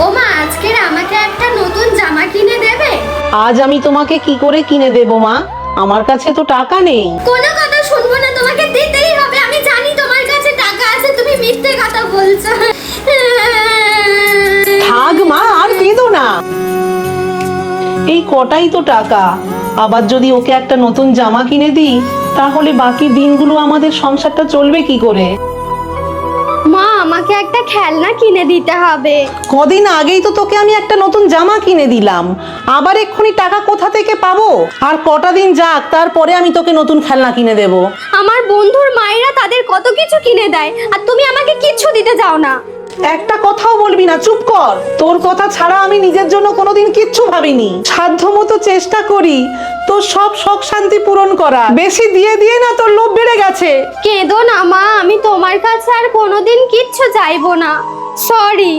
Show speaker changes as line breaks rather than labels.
ও মা, আজকের আমাকে একটা নতুন জামা কিনে দেবে?
আজ আমি তোমাকে কি করে কিনে দেবো মা? আমার কাছে তো টাকা নেই।
কোনো কথা শুনবো না, তোমাকে দিতেই হবে। আমি জানি তোমার কাছে টাকা আছে, তুমি মিথ্যে কথা বলছো।
থাক মা, আর কেঁদো না। এই কটাই তো টাকা, আবার যদি ওকে একটা নতুন জামা কিনে দিই তাহলে বাকি দিনগুলো আমাদের সংসারটা চলবে কি করে?
মা, আমাকে একটা খেলনা কিনে দিতে হবে।
কদিন আগেই তো তোকে আমি একটা নতুন জামা কিনে দিলাম, আবার এক্ষুনি টাকা কোথা থেকে পাবো? আর কটা দিন যাক, তারপরে আমি তোকে নতুন খেলনা কিনে দেব।
আমার বন্ধুর মায়েরা তাদের কত কিছু কিনে দেয়, আর তুমি আমাকে কিচ্ছু দিতে যাও না।
একটা কথাও বলবি না, চুপ কর। তোর কথা ছাড়া আমি নিজের জন্য কোনোদিন কিচ্ছু ভাবিনি। সাধ্যমতো চেষ্টা করি তোর সব শখ শান্তি পূরণ করা। বেশি দিয়ে দিয়ে না তোর লোভ বেড়ে গেছে।
কেঁদো না মা, আমি তোমার কাছে আর কোনোদিন কিচ্ছু চাইবো না। সরি।